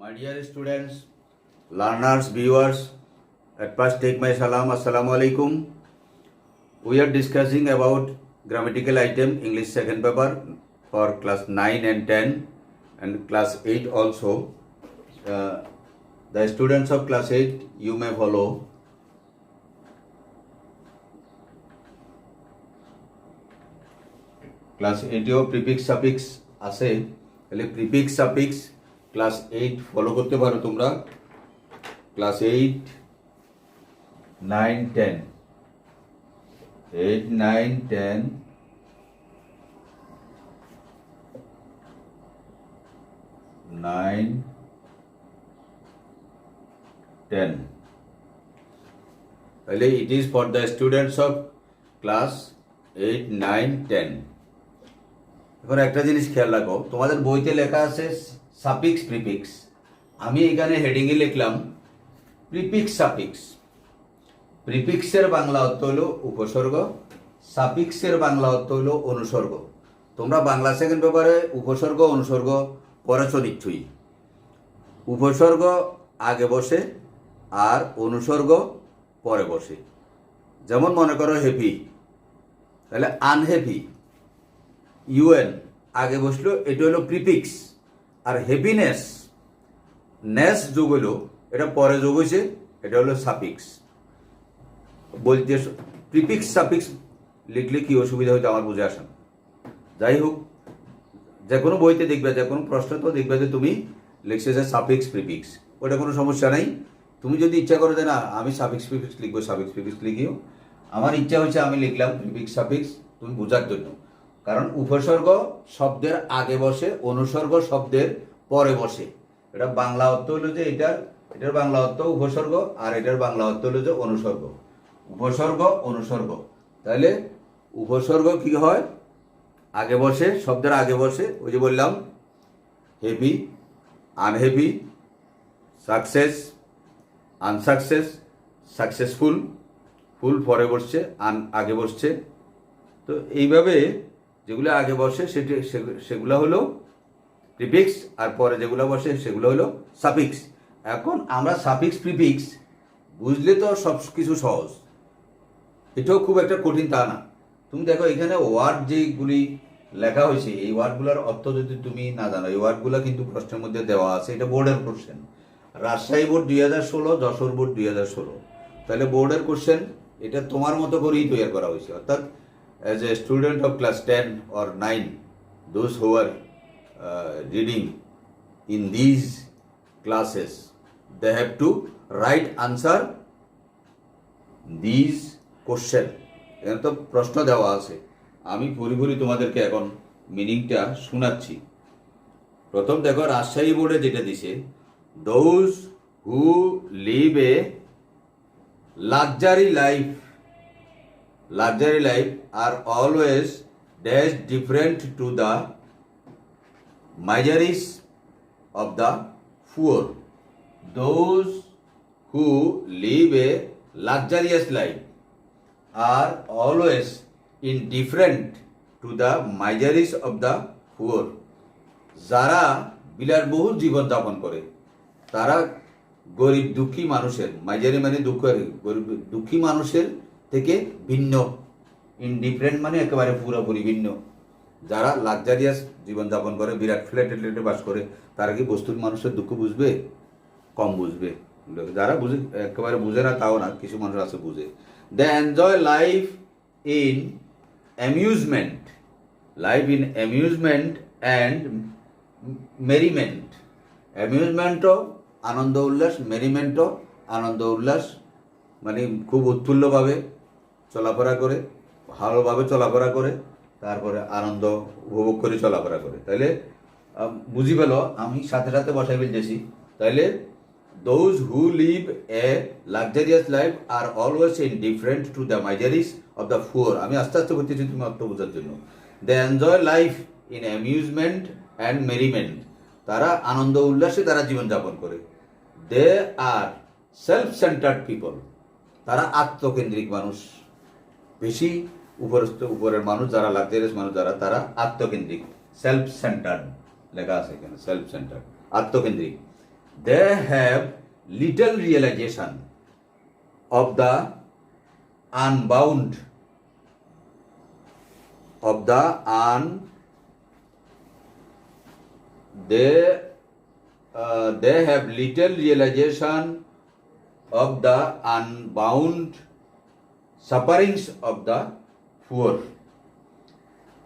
My dear students, learners, viewers, at first take my salam. Assalamu alaikum. We are discussing about grammatical item English second paper for class 9 and 10 and class 8 also. The students of class 8, you may follow. Class 8 এও prefix suffix আছে, তাহলে prefix suffix class 8 follow করতে পারো তোমরা। Class 8, 9, 10, 8, 9, 10, 9, 10, তাহলে it is for the students of class 8, 9, 10. এখন একটা জিনিস খেয়াল রাখো, তোমাদের বইতে লেখা আছে সাফিক্স প্রিফিক্স, আমি এখানে হেডিংয়ে লিখলাম প্রিফিক্স সাফিক্স। প্রিফিক্সের বাংলা অর্থ হলো উপসর্গ, সাফিক্সের বাংলা অর্থ হলো অনুসর্গ। তোমরা বাংলা সেকেন্ড পেপারে উপসর্গ অনুসর্গ পড়েছো নিশ্চয়ই। উপসর্গ আগে বসে আর অনুসর্গ পরে বসে। যেমন মনে করো হ্যাপি, তাহলে আনহ্যাপি, ইউএন আগে বসলো, এটা হলো প্রিফিক্স। আর হ্যাপিনেস, নেস যোগ হলো, এটা পরে যোগ হয়েছে, এটা হলো সাফিক্স। বলতে প্রিফিক্স সাফিক্স লিখলে কি অসুবিধা হইতে আমার বুঝে আসে না। যাই হোক, যে কোনো বইতে দেখবে, যে কোনো প্রশ্ন তো দেখবে যে তুমি লিখছে যে সাফিক্স প্রিফিক্স, ওটা কোনো সমস্যা নাই। তুমি যদি ইচ্ছা করো যে না আমি সাফিক্স প্রিফিক্স লিখবো, সাফিক্স প্রিফিক্স লিখিও। আমার ইচ্ছা হচ্ছে আমি লিখলাম প্রিফিক্স সাফিক্স, তুমি বোঝার জন্য। কারণ উপসর্গ শব্দের আগে বসে, অনুসর্গ শব্দের পরে বসে। এটা বাংলা অর্থ হলো যে এটার বাংলা অর্থ উপসর্গ, আর এটার বাংলা অর্থ হলো যে অনুসর্গ। উপসর্গ অনুসর্গ, তাহলে উপসর্গ কি হয়? আগে বসে, শব্দের আগে বসে। ওই যে বললাম হেভি, আনহেভি, সাকসেস, আনসাকসেস, সাকসেসফুল, ফুল পরে বসছে, আগে বসছে। তো এইভাবে যেগুলো আগে বসে সেগুলো হলো প্রিফিক্স, আর পরে যেগুলো বসে সেগুলো হলো সাফিক্স। এখন আমরা সাফিক্স প্রিফিক্স বুঝলে তো সব কিছু সহজ, এটাও খুব একটা কঠিন তা না। তুমি দেখো এখানে ওয়ার্ড যেগুলি লেখা হয়েছে, এই ওয়ার্ডগুলোর অর্থ যদি তুমি না জানো, এই ওয়ার্ডগুলো কিন্তু প্রশ্নের মধ্যে দেওয়া আছে। এটা বোর্ডের question, Rajshahi board 2016, Jessore board 2016। তাহলে বোর্ডের কোশ্চেন, এটা তোমার মতো করেই তৈরি করা হয়েছে। অর্থাৎ as a student of class 10 or 9, those who are reading in these classes, they have to write answer these question. এখানে তো প্রশ্ন দেওয়া আছে, আমি পুরোপুরি তোমাদেরকে এখন মিনিংটা শোনাচ্ছি। প্রথম দেখো রাজশাহী বোর্ডে যেটা দিছে, those who live a luxury life are always dash different to the miseries of the poor. Those who live a luxurious life are always indifferent to the miseries of the poor. যারা বিলাসবহুল জীবন যাপন করে তারা গরিব দুঃখী মানুষের, মাইজারি মানে দুঃখী মানুষের থেকে ভিন্ন। ইনডিফারেন্ট মানে একেবারে পুরোপুরি ভিন্ন। যারা লাক্সারিয়াস জীবনযাপন করে, বিরাট ফ্ল্যাটে বাস করে, তারা কি বস্তুর মানুষের দুঃখ বুঝবে? কম বুঝবে। যারা বুঝে, একেবারে বুঝে না তাও না, কিছু মানুষ আছে বুঝে। They enjoy life in amusement, and merriment. অ্যামিউজমেন্টও আনন্দ উল্লাস, মেরিমেন্টও আনন্দ উল্লাস, মানে খুব উৎফুল্লভাবে চলাফেরা করে, ভালোভাবে চলাফেরা করে, তারপরে আনন্দ উপভোগ করে চলাফেরা করে। তাহলে বুঝি পেল, আমি সাথে সাথে বসাই ফেলতেছি। তাহলে those who live a luxurious life আর always indifferent to the miseries of the poor. আমি আস্তে আস্তে করতেছি তুমি অর্থ বোঝার জন্য। They enjoy life in amusement and merriment, তারা আনন্দ উল্লাসে তারা জীবনযাপন করে। They are self centred people, তারা আত্মকেন্দ্রিক মানুষ। বেশি উপরের মানুষ যারা, লাক্সারিয়াস মানুষ যারা, তারা আত্মকেন্দ্রিক, সেলফ সেন্টার্ড লেখা আছে এখানে, সেলফ সেন্টার্ড, আত্মকেন্দ্রিক। they have little realization of the unbound of the un they have little realization of the unbound sufferings of the poor.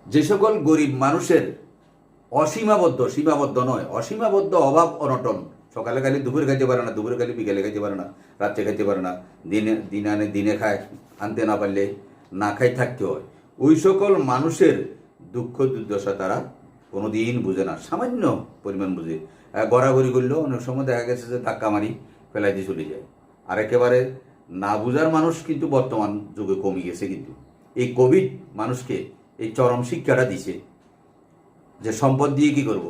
যে সকল গরিব মানুষের সীমাবদ্ধ নয়, অসীমাবদ্ধ অভাব অনটন, সকালে খালি দুপুরে খাইতে পারে না, দুপুরে খালি বিকেলে খাইতে পারে না, রাত্রে খাইতে পারে না, দিন আনে দিনে খায়, আনতে না পারলে না খাই থাকতে হয়, ওই সকল মানুষের দুঃখ দুর্দশা তারা কোনোদিন বুঝে না, সামান্য পরিমাণ বুঝে। গড়াগড়ি করলেও অনেক সময় দেখা গেছে যে ধাক্কা মারি ফেলাই দিয়ে চলে যায়। আর একেবারে না বুঝার মানুষ কিন্তু বর্তমান যুগে কমে গেছে। কিন্তু এই কোভিড মানুষকে এই চরম শিক্ষাটা দিছে যে সম্পদ দিয়ে কি করব,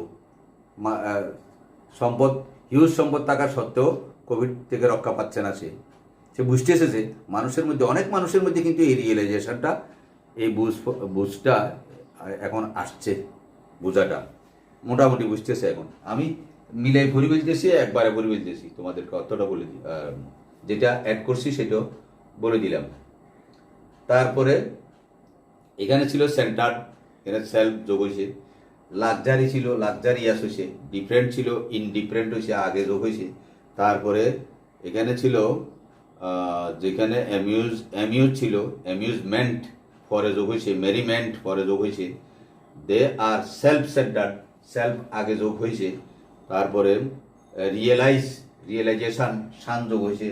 হিউজ সম্পদ থাকার সত্ত্বেও কোভিড থেকে রক্ষা পাচ্ছে না। সে বুঝতেছে যে মানুষের মধ্যে, অনেক মানুষের মধ্যে কিন্তু এই রিয়েলাইজেশনটা, এই বুঝটা এখন আসছে, বোঝাটা মোটামুটি বুঝতেছে এখন। আমি মিলাই ভরি বলতেছি, একবারে ভরি বলতেছি, তোমাদেরকে অতটা বলে দিই, যেটা অ্যাড করছি সেটাও বলে দিলাম। তারপরে এখানে ছিল সেন্টার্ড, এখানে সেলফ যোগ হয়েছে। লাক্সারি ছিল, লাক্সারিয়াস হয়েছে। ডিফারেন্ট ছিল, ইনডিফারেন্ট হয়েছে, আগে যোগ হয়েছে। তারপরে এখানে ছিল যেখানে অ্যামিউজ ছিল, অ্যামিউজমেন্ট পরে যোগ হয়েছে, মেরিমেন্ট পরে যোগ হয়েছে। দে আর সেলফ সেন্টার্ড, সেলফ আগে যোগ হয়েছে। তারপরে রিয়েলাইজেশন শান যোগ হয়েছে।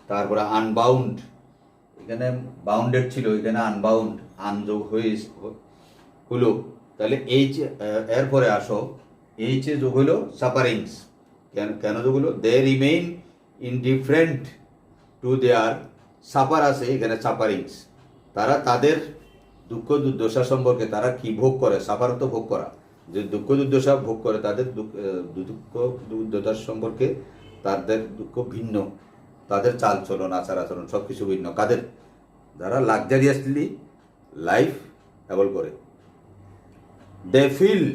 তারপরে আনবাউন্ড, এখানে বাউন্ডেড ছিল, এখানে আনবাউন্ড, আনযোগ হলো। তাহলে এইচ এরপরে আসো, এইচে যোগ হলো সাফারিংস। কেন যোগ হলো? They remain indifferent to their, suffer আছে এখানে সাফারিংস, তারা তাদের দুঃখ দুর্দশা সম্পর্কে তারা কি ভোগ করে, সাফার তো ভোগ করা, যে দুঃখ দুর্দশা ভোগ করে তাদের দুঃখ দুর্দশার সম্পর্কে তাদের দুঃখ ভিন্ন, তাদের চাল চলন আচার আচরণ সব কিছু ভিন্ন। কাদের? যারা লাক্সারিয়াসলি লাইফ অ্যাভল করে। They feel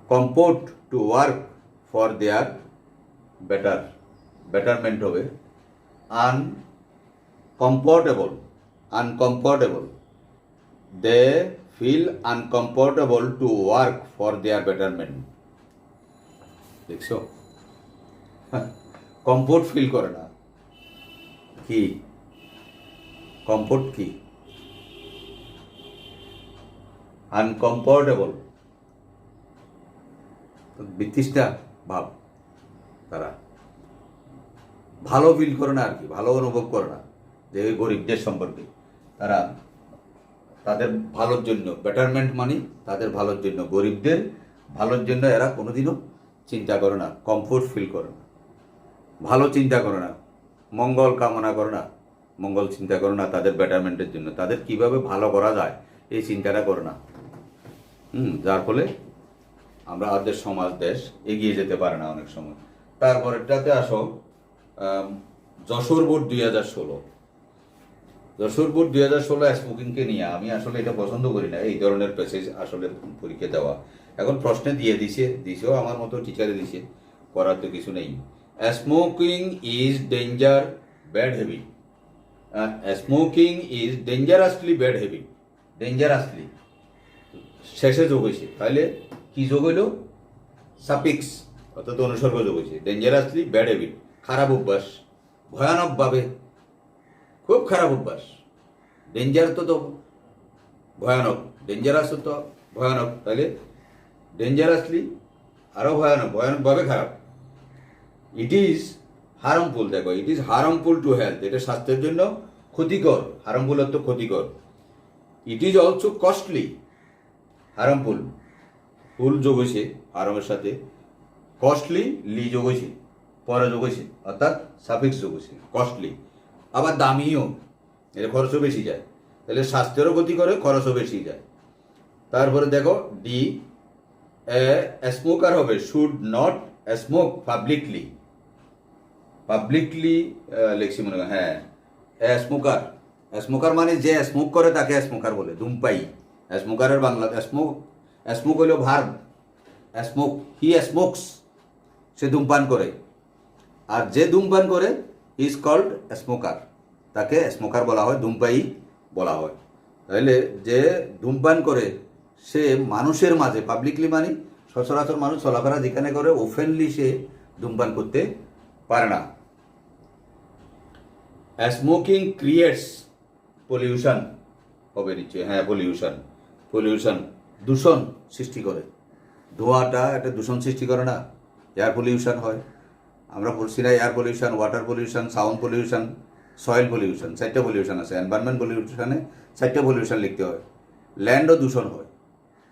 comfort to work for their betterment হবে। Uncomfortable, they feel uncomfortable to work for their betterment. দেখছো, কমফোর্ট ফিল করে না। কি কমফোর্ট? কি আনকমফোর্টেবল, বিতৃষ্ণা ভাব, তারা ভালো ফিল করে না আর কি, ভালো অনুভব করে না যে গরিবদের সম্পর্কে। তারা তাদের ভালোর জন্য, বেটারমেন্ট মানে তাদের ভালোর জন্য, গরিবদের ভালোর জন্য এরা কোনোদিনও চিন্তা করে না, কমফোর্ট ফিল করে না, ভালো চিন্তা করে না, মঙ্গল কামনা করে না, মঙ্গল চিন্তা করে না তাদের বেটারমেন্টের জন্য, তাদের কিভাবে ভালো করা যায় এই চিন্তাটা করে না। যার ফলে আমরা আমাদের সমাজ দেশ এগিয়ে যেতে পারে না অনেক সময়। তারপরেরটাতে আসো, যশোর বোর্ড 2016। যশোর বোর্ড 2016 স্মোকিংকে নিয়ে। আমি আসলে এটা পছন্দ করি না এই ধরনের প্যাসেজ আসলে পরীক্ষা দেওয়া। এখন প্রশ্নে দিছেও আমার মতো টিচারে দিছে, করার তো কিছু নেই। Smoking is danger bad habit. Smoking is dangerously bad habit. Dangerously শেষে যোগ হয়েছে, তাহলে কি যোগ হইল? সাপিক্স অর্থাৎ অনুসর্গ যোগ হয়েছে। ডেঞ্জারাসলি ব্যাড হ্যাবিট, খারাপ অভ্যাস, ভয়ানকভাবে, খুব খারাপ অভ্যাস। ডেঞ্জার তো ভয়ানক, ডেঞ্জারাস তো ভয়ানক, তাহলে ডেঞ্জারাসলি আরও ভয়ানকভাবে খারাপ। ইট ইজ হার্মফুল, দেখো, it is harmful to health, এটা স্বাস্থ্যের জন্য ক্ষতিকর। হার্মফুল অর্থ ক্ষতিকর। It is also costly, harmful full যোগ হয়েছে হারমের সাথে, কস্টলি লি যোগ হয়েছে, পরে যোগ হয়েছে, অর্থাৎ সাফিক্স যোগ হয়েছে, কস্টলি। আবার দামিও, এটা খরচও বেশি যায়, তাহলে স্বাস্থ্যেরও ক্ষতি করে, খরচও বেশি যায়। তারপরে দেখো ডি, স্মোকার হবে should not smoke publicly. Publicly লেখছি মনে হয়, হ্যাঁ। স্মোকার মানে যে স্মোক করে তাকে স্মোকার বলে, ধূমপায়ী। স্মোকারের বাংলা স্মোক হইল ভার্ব, স্মোক, হি স্মোকস, সে ধূমপান করে। আর যে ধূমপান করে ইজ কল্ড স্মোকার, তাকে স্মোকার বলা হয়, ধূমপায়ী বলা হয়। তাহলে যে ধূমপান করে সে মানুষের মাঝে পাবলিকলি, মানে সচরাচর মানুষ চলাফেরা যেখানে করে, ওপেনলি সে ধূমপান করতে পারে না। স্মোকিং ক্রিয়েটস পলিউশন, হবে নিশ্চয়, হ্যাঁ পলিউশন দূষণ সৃষ্টি করে। ধোঁয়াটা একটা দূষণ সৃষ্টি করে না, এয়ার পলিউশন হয়। আমরা বলছি না air pollution, water pollution, sound pollution, soil pollution, 4টা পলিউশন আছে। এনভায়রনমেন্ট পলিউশনে 4টা পলিউশন লিখতে হয়। ল্যান্ডও দূষণ হয়,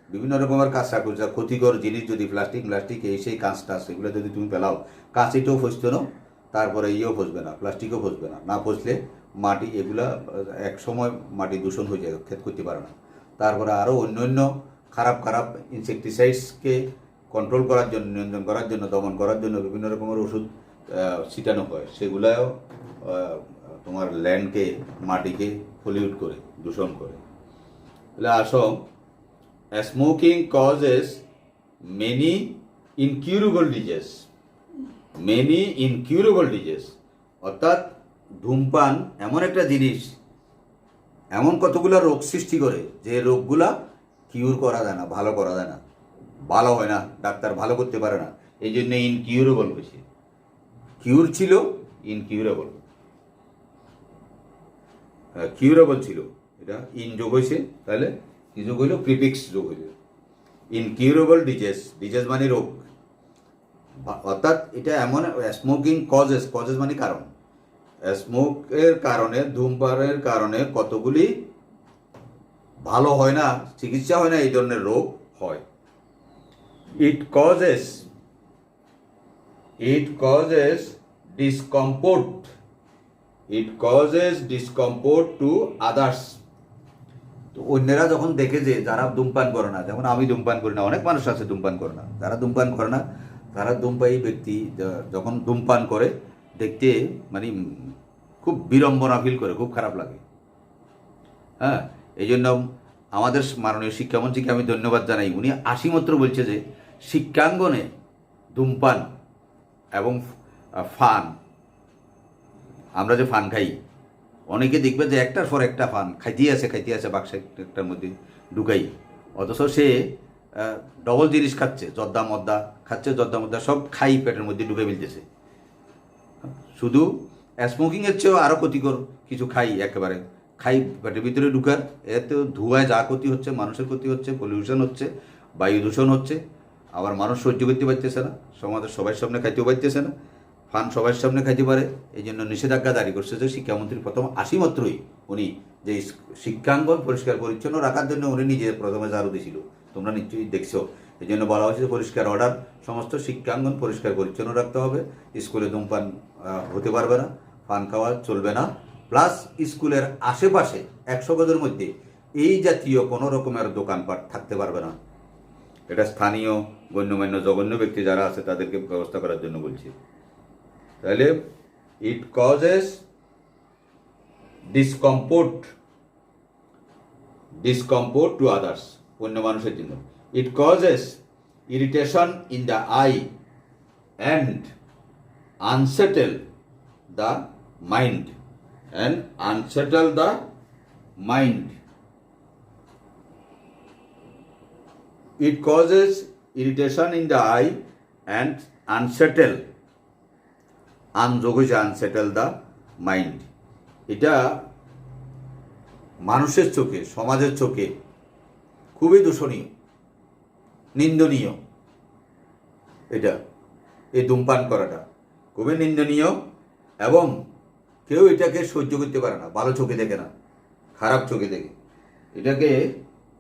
বিভিন্ন রকমের কাঁচা কুচা ক্ষতিকর জিনিস যদি প্লাস্টিক এই সেই কাঁচটা সেগুলো যদি তুমি পেলাও, কাঁচিটাও ফসতো না, তারপরে ফসবে না, প্লাস্টিকও ফসবে না, না ফসলে মাটি এগুলা এক সময় মাটি দূষণ হয়ে যায়, ক্ষেত করতে পারে না। তারপরে আরও অন্য খারাপ ইনসেকটিসাইডসকে কন্ট্রোল করার জন্য, নিয়ন্ত্রণ করার জন্য, দমন করার জন্য বিভিন্ন রকমের ওষুধ ছিটানো হয়, সেগুলাও তোমার ল্যান্ডকে, মাটিকে পলিউট করে, দূষণ করে। তাহলে আসো, smoking causes many incurable disease, অর্থাৎ ধূমপান এমন একটা জিনিস, এমন কতগুলো রোগ সৃষ্টি করে যে রোগগুলা কিউর করা যায় না, ভালো করা যায় না, ভালো হয় না, ডাক্তার ভালো করতে পারে না, এই জন্য ইনকিউরেবল হয়েছে। কিউর ছিল, ইনকিউরেবল, কিউরেবল ছিল, এটা ইন যোগ হয়েছে, তাহলে কি যোগ হইল, প্রিফিক্স যোগ হইল। ইনকিউরেবল ডিজিজ মানে রোগ, অর্থাৎ এটা এমন স্মোকিং কজেস মানে কারণ, স্মোকের কারণে, ধূমপানের কারণে কতগুলি ভালো হয় না, চিকিৎসা হয় না, এই ধরনের রোগ হয়। It causes discomfort to others. তো অন্যেরা যখন দেখে যে যারা ধূমপান করে না, যেমন আমি ধূমপান করি না, অনেক মানুষ আছে ধূমপান করে না, যারা ধূমপান করে না, তারা ধূমপায়ী ব্যক্তি যখন ধূমপান করে দেখতে মানে খুব বিড়ম্বনা ফিল করে, খুব খারাপ লাগে। হ্যাঁ, এই জন্য আমাদের মাননীয় শিক্ষামন্ত্রীকে আমি ধন্যবাদ জানাই। উনি মাত্র বলছে যে শিক্ষাঙ্গনে ধূমপান এবং ফান, আমরা যে ফান খাই, অনেকে দেখবে যে একটার পর একটা ফান খাইতেই আছে বাক্সে একটার মধ্যে ঢুকাই, অথচ সে ডবল জিনিস খাচ্ছে, জর্দা মদ্দা সব খাই পেটের মধ্যে ঢুকে ফেলতেছে। শুধু স্মোকিংয়ের চেয়েও আরও ক্ষতিকর কিছু একেবারে খাই পেটের ভিতরে ঢুকার, এতে ধোঁয়ায় যা ক্ষতি হচ্ছে, মানুষের ক্ষতি হচ্ছে, পলিউশন হচ্ছে, বায়ু দূষণ হচ্ছে, আবার মানুষ সহ্য করতে পারতেছে না, সমাজের সবার সামনে খাইতেও পারতেছে না, ফান সবার সামনে খাইতে পারে। এই জন্য নিষেধাজ্ঞা জারি করছে যে শিক্ষামন্ত্রী প্রথম মাত্রই উনি যে শিক্ষাঙ্গন পরিষ্কার পরিচ্ছন্ন রাখার জন্য উনি নিজে প্রথমে ঝাড়ু দিয়েছিল, তোমরা নিশ্চয়ই দেখছো। এই জন্য বলা হয়েছে পরিষ্কার অর্ডার, সমস্ত শিক্ষাঙ্গন পরিষ্কার পরিচ্ছন্ন রাখতে হবে, স্কুলে ধূমপান হতে পারবে না, পান খাওয়া চলবে না, প্লাস স্কুলের আশেপাশে 100 গজের মধ্যে এই জাতীয় কোনো রকমের দোকানপাট থাকতে পারবে না। এটা স্থানীয় গণ্যমান্য জঘন্য ব্যক্তি যারা আছে তাদেরকে ব্যবস্থা করার জন্য বলছি। তাহলে it causes discomfort to others, অন্য মানুষের জন্য। It causes irritation in the I and unsettle the mind It causes irritation in the eye and unsettle the mind. এটা মানুষের চোখে, সমাজের চোখে খুবই দূষণীয়, নিন্দনীয়। এটা এই ধূমপান করাটা খুবই নিন্দনীয় এবং কেউ এটাকে সহ্য করতে পারে না, ভালো চোখে দেখে না, খারাপ চোখে দেখে। এটাকে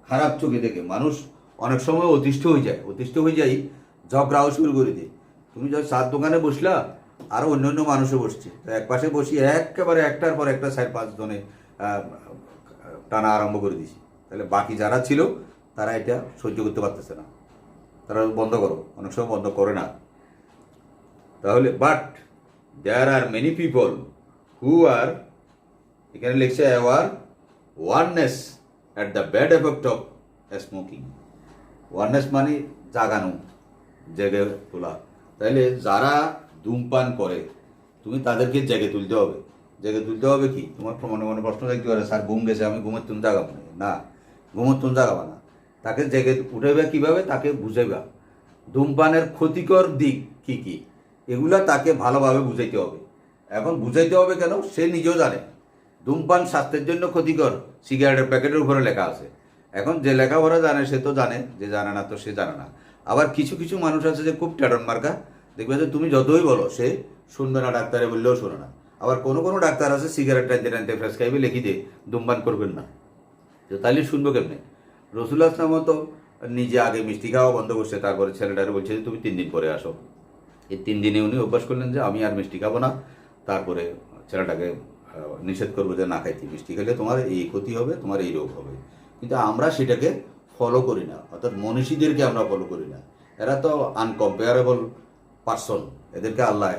খারাপ চোখে দেখে মানুষ অনেক সময় অতিষ্ঠ হয়ে যায়, ঝগড়াও শুরু করে দিয়ে। তুমি যখন চার দোকানে বসলা, আরও অন্য মানুষও বসছে, এক পাশে বসিয়ে একেবারে একটার পর একটা 4-5 জনে টানা আরম্ভ করে দিয়েছি। তাহলে বাকি যারা ছিল তারা এটা সহ্য করতে পারতেছে না, তারা বন্ধ করো, অনেক সময় বন্ধ করে না। তাহলে but there are many people who are, এখানে লিখছে awareness at the bad effect of smoking. Awareness মানে জাগানো, জেগে তোলা, তাহলে যারা ধূমপান করে তুমি তাদেরকে জেগে তুলতে হবে। জেগে তুলতে হবে কি, তোমার মনে মনে প্রশ্ন দেখতে পারে, স্যার ঘুম গেছে, আমি ঘুমের তুন জাগাবো না। ঘুমের তুন জাগাবা না, তাকে জেগে উঠাইবা কীভাবে, তাকে বুঝাইবা ধূমপানের ক্ষতিকর দিক কি কি, এগুলা তাকে ভালোভাবে বুঝাইতে হবে। এখন বুঝাইতে হবে কেন, সে নিজেও জানে ধূমপান স্বাস্থ্যের জন্য ক্ষতিকর, সিগারেটের প্যাকেটের উপরে লেখা আছে। এখন যে লেখাপড়া জানে সে তো জানে, যে জানে না তো সে জানে না। আবার কিছু কিছু মানুষ আছে যে খুব ট্যাটন মার্কা, দেখবে যে তুমি যতই বলো সে শুনবে না, ডাক্তারে বললেও শোনে না। আবার কোনো কোনো ডাক্তার আছে সিগারেট টানতে টানতে প্রেসক্রাইবে লিখি দিয়ে ধূমপান করবেন না, তো তাহলে শুনবো কেমনে? রসুল্লাহ আসলামও তো নিজে আগে মিষ্টি খাওয়া বন্ধ করছে, তারপরে ছেলেটারে বলছে যে তুমি 3 দিন পরে আসো। এই 3 দিনে উনি অভ্যাস করলেন যে আমি আর মিষ্টি খাবো না। তারপরে ছেলেটাকে নিষেধ করবো যে না খাইতে, মিষ্টি খেলে তোমার এই ক্ষতি হবে, তোমার এই রোগ হবে। কিন্তু আমরা সেটাকে ফলো করি না, অর্থাৎ মনীষীদেরকে আমরা ফলো করি না। এরা তো আনকম্পেয়ারেবল পার্সন, এদেরকে আল্লাহ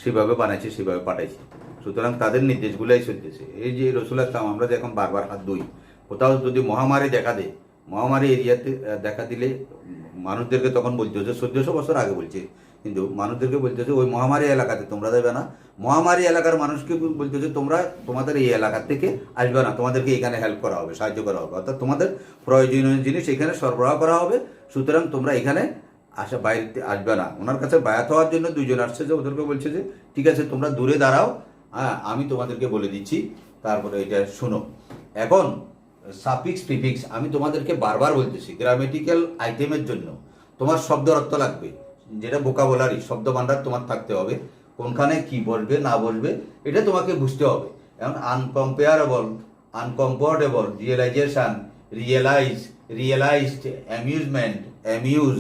সেভাবে বানাইছে, সেভাবে পাঠাইছে। সুতরাং তাদের নির্দেশগুলাই চলতেছে। এই যে রসুল্লাহ ইসলাম, আমরা যে এখন বারবার হাত ধুই, কোথাও যদি মহামারী দেখা দেয়, মহামারী এরিয়াতে দেখা দিলে মানুষদেরকে তখন বলতে হচ্ছে, 1400 বছর আগে বলছে, কিন্তু মানুষদেরকে বলতে হচ্ছে ওই মহামারী এলাকাতে তোমরা যাবে না। মহামারী এলাকার মানুষকে বলতে হচ্ছে তোমরা তোমাদের এই এলাকার থেকে আসবে না, তোমাদেরকে এখানে হেল্প করা হবে, সাহায্য করা হবে, অর্থাৎ তোমাদের প্রয়োজনীয় জিনিস এখানে সরবরাহ করা হবে। সুতরাং তোমরা এখানে বাইরে আসবে না। ওনার কাছে বায়াত হওয়ার জন্য 2 জন আসছে, যে ওদেরকে বলছে যে ঠিক আছে তোমরা দূরে দাঁড়াও, হ্যাঁ আমি তোমাদেরকে বলে দিচ্ছি, তারপরে এটা শোনো। এখন সাফিক্স প্রিফিক্স আমি তোমাদেরকে বারবার বলতেছি, গ্রামেটিক্যাল আইটেমের জন্য তোমার শব্দ অর্থ লাগবে, যেটা ভোকাবুলারি শব্দ ভান্ডার তোমার থাকতে হবে, কোনখানে কি বলবে না বলবে এটা তোমাকে বুঝতে হবে। এখন uncomparable, uncomfortable, realization, realize, realized, amusement, amuse,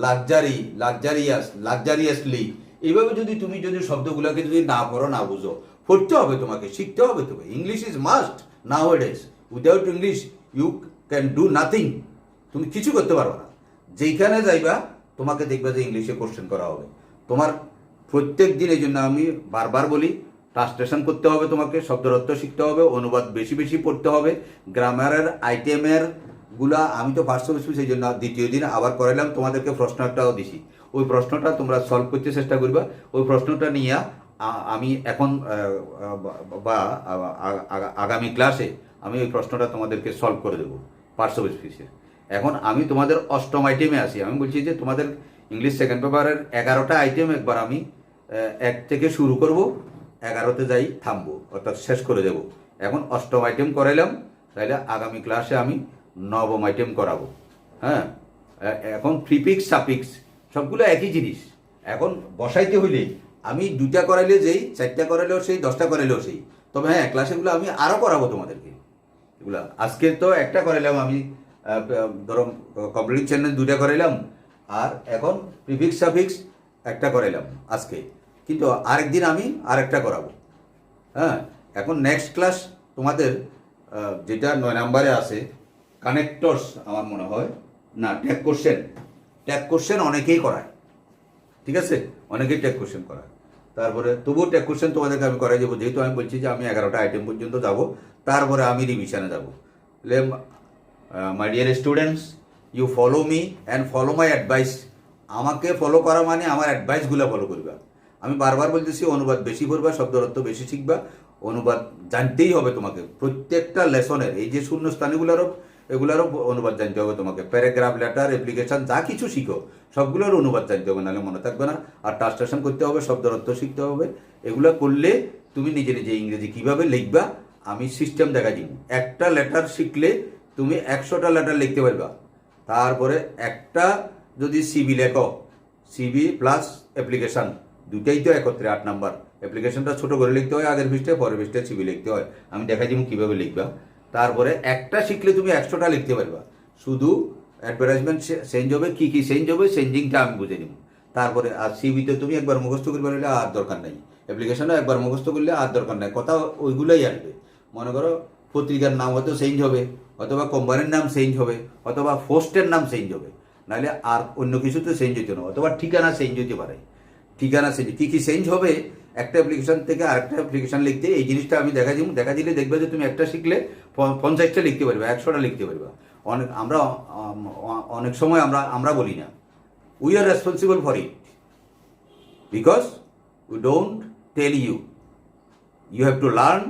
luxury, luxurious, luxuriously, এইভাবে তুমি যদি শব্দগুলোকে যদি না পড়ো, না বুঝো, পড়তে হবে তোমাকে, শিখতে হবে। তবে English is must nowadays. Without English you can do nothing, তুমি কিছু করতে পারবে না। যেইখানে যাইবা তোমাকে দেখবা যে ইংলিশে কোশ্চেন করা হবে। তোমার প্রত্যেক দিন, এই জন্য আমি বারবার বলি, ট্রান্সলেশন করতে হবে, তোমাকে শব্দের অর্থ শিখতে হবে, অনুবাদ বেশি বেশি পড়তে হবে, গ্রামারের আইটেমের গুলা। আমি তো ফার্স্ট সেমিস্টার, সেই জন্য দ্বিতীয় দিন আবার করাইলাম, তোমাদেরকে প্রশ্ন একটাও দিছি, ওই প্রশ্নটা তোমরা সলভ করতে চেষ্টা করবা। ওই প্রশ্নটা নিয়ে আমি এখন বা আগামী ক্লাসে আমি ওই প্রশ্নটা তোমাদেরকে সলভ করে দেবো পার্শ্ব স্পিচের। এখন আমি তোমাদের 8ম আইটেমে আসি। আমি বলছি যে তোমাদের ইংলিশ সেকেন্ড পেপারের 11টা আইটেম একবার আমি 1 থেকে শুরু করব, 11তে যাই থামবো, অর্থাৎ শেষ করে দেব। এখন 8ম আইটেম করাইলাম, তাইলে আগামী ক্লাসে আমি 9ম আইটেম করাবো। হ্যাঁ, এখন প্রিফিক্স সাফিক্স সবগুলো একই জিনিস। এখন বসাইতে হইলে আমি 2টা করাইলে যেই, 4টা করাইলেও সেই, 10টা করাইলেও সেই। তবে হ্যাঁ, ক্লাসেগুলো আমি আরও করাবো তোমাদেরকে। এগুলা আজকে তো একটা করাইলাম আমি, ধরো কম্পিউটার চ্যানেল 2টা করাইলাম, আর এখন প্রিফিক্স সাফিক্স একটা করাইলাম আজকে, কিন্তু আরেকদিন আমি আরেকটা করাবো। হ্যাঁ, এখন নেক্সট ক্লাস তোমাদের যেটা 9 নম্বরে আছে, কানেক্টরস আমার মনে হয়, না ট্যাগ কোশ্চেন। ট্যাগ কোশ্চেন অনেকেই করায়, ঠিক আছে, অনেকেই ট্যাগ কোশ্চেন করায়। তারপরে তবুও ট্যাগ কোশ্চেন তোমাদেরকে আমি করাই দেবো, যেহেতু আমি বলছি যে আমি 11টা আইটেম পর্যন্ত যাব, তারপরে আমি রিভিশনে যাব। My dear students, you follow me and follow my advice. আমাকে ফলো করা মানে আমার অ্যাডভাইসগুলো ফলো করবা। আমি বারবার বলতেছি, অনুবাদ বেশি করবা, শব্দের অর্থ বেশি শিখবা, অনুবাদ জানতেই হবে তোমাকে। প্রত্যেকটা লেসনের এই যে শূন্যস্থানগুলোরও, এগুলোরও অনুবাদ জানতে হবে তোমাকে। প্যারাগ্রাফ, লেটার, অ্যাপ্লিকেশন যা কিছু শিখো সবগুলোর অনুবাদ জানতে হবে, নাহলে মনে থাকবে না। আর ট্রান্সলেশন করতে হবে, শব্দের অর্থ শিখতে হবে। এগুলো করলে তুমি নিজে নিজে ইংরেজি কীভাবে লিখবা আমি সিস্টেম দেখা দিব। একটা লেটার শিখলে তুমি 100টা লেটার লিখতে পারবা। তারপরে একটা যদি সিবি লেখো, সিবি প্লাস অ্যাপ্লিকেশান দুটাই তো একত্রে 8 নাম্বার। অ্যাপ্লিকেশনটা ছোটো করে লিখতে হয়, আগের পৃষ্ঠায় পরের পৃষ্ঠায় সিবি লিখতে হয়। আমি দেখাই দিব কীভাবে লিখবা। তারপরে একটা শিখলে তুমি 100টা লিখতে পারবা। শুধু অ্যাডভার্টাইজমেন্ট চেঞ্জ হবে, কী কী চেঞ্জ হবে চেঞ্জিংটা আমি বুঝে নিব। তারপরে আর সিবিতে তুমি একবার মুখস্থ করবে নিলে আর দরকার নেই, অ্যাপ্লিকেশনও একবার মুখস্থ করলে আর দরকার নেই, কথা ওইগুলোই আসবে। মনে করো পত্রিকার নাম হয়তো চেঞ্জ হবে, অথবা কোম্পানির নাম চেঞ্জ হবে, অথবা পোস্টের নাম চেঞ্জ হবে, নাহলে আর অন্য কিছু তো চেঞ্জ হইতে না, অথবা ঠিকানা চেঞ্জ হইতে পারে। ঠিকানা চেঞ্জ, কী কী চেঞ্জ হবে একটা অ্যাপ্লিকেশন থেকে আরেকটা অ্যাপ্লিকেশন লিখতে, এই জিনিসটা আমি দেখা দিলে দেখবে যে তুমি একটা শিখলে 50টা লিখতে পারবে, 100টা লিখতে পারবে। অনেক সময় আমরা বলি না, we are responsible for it. because we don't tell you. You have to learn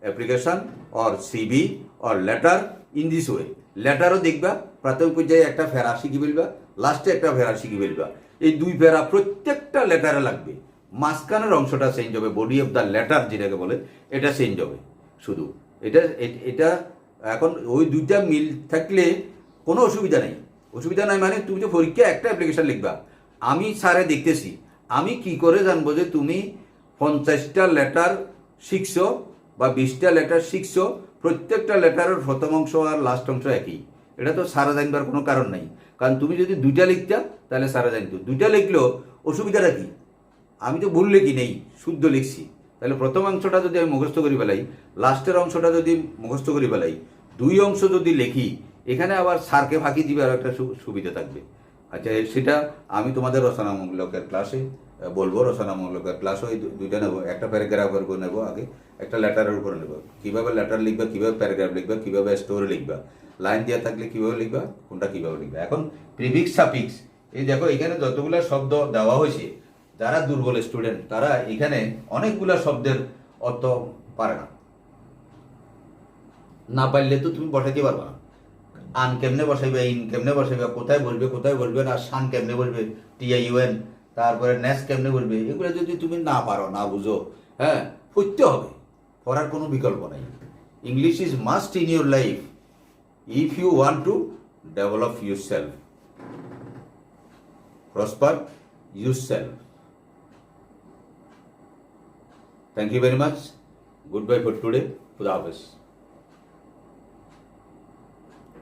application or CV or letter in this way. লেটারও দেখবা, প্রাথমিক পর্যায়ে একটা ফেরা শিখি ফেলবা, লাস্টে একটা ফেরা শিখি ফেলবা। এই দুই ফেরা প্রত্যেকটা লেটারে লাগবে। মাঝখানের অংশটা চেঞ্জ হবে, বডি অফ দ্য লেটার যেটাকে বলে, এটা চেঞ্জ হবে শুধু। এটা এখন ওই দুইটা মিল থাকলে কোনো অসুবিধা নেই। অসুবিধা নাই মানে তুমি যে পরীক্ষা একটা অ্যাপ্লিকেশন লিখবা, আমি স্যারে দেখতেছি, আমি কি করে জানবো যে তুমি 50টা লেটার শিখছো বা 20টা লেটার শিখছো, প্রত্যেকটা লেটারের প্রথম অংশ আর লাস্ট অংশ একই? এটা তো সারা জানবার কোনো কারণ নাই। কারণ তুমি যদি দুইটা লিখতা তাহলে সারা জানতো। দুইটা লিখলেও অসুবিধাটা কি? আমি তো ভুল লিখি নেই, শুদ্ধ লিখছি। তাহলে প্রথম অংশটা যদি আমি মুখস্থ করি ফেলাই, লাস্টের অংশটা যদি মুখস্থ করি ফেলাই, দুই অংশ যদি লিখি, এখানে আবার স্যারকে ফাঁকি দিবে আর একটা সুবিধা থাকবে। আচ্ছা, সেটা আমি তোমাদের রচনামূলকের ক্লাসে বলবো। রচনামূলকের ক্লাসও এই দুইটা নেবো, একটা প্যারাগ্রাফের উপর নেবো, আগে একটা লেটারের উপর নেবো। কীভাবে লেটার লিখবা, কীভাবে প্যারাগ্রাফ লিখবা, কীভাবে স্টোরি লিখবা, লাইন দেওয়া থাকলে কীভাবে লিখবা, কোনটা কীভাবে লিখবা। এখন প্রিফিক্স সাফিক্স, এই দেখো এখানে যতগুলো শব্দ দেওয়া হয়েছে, যারা দুর্বল স্টুডেন্ট তারা এখানে অনেকগুলা শব্দের অর্থ পারে না। না পারলে তো তুমি বসাইতে পারবে না। আন কেমনে বসাইবে, ইন কেমনে বসাইবে, কোথায় বসবে না, শান কেমনে বসবে, TIUN, তারপরে নেস কেমনে বলবে, এগুলো যদি তুমি না পারো, না বুঝো, হ্যাঁ, পড়তে হবে, পড়ার কোনো বিকল্প নেই। English is must in your life if you want to develop your self, prosper your self. Thank you very much. Goodbye for today. Khuda Hafiz.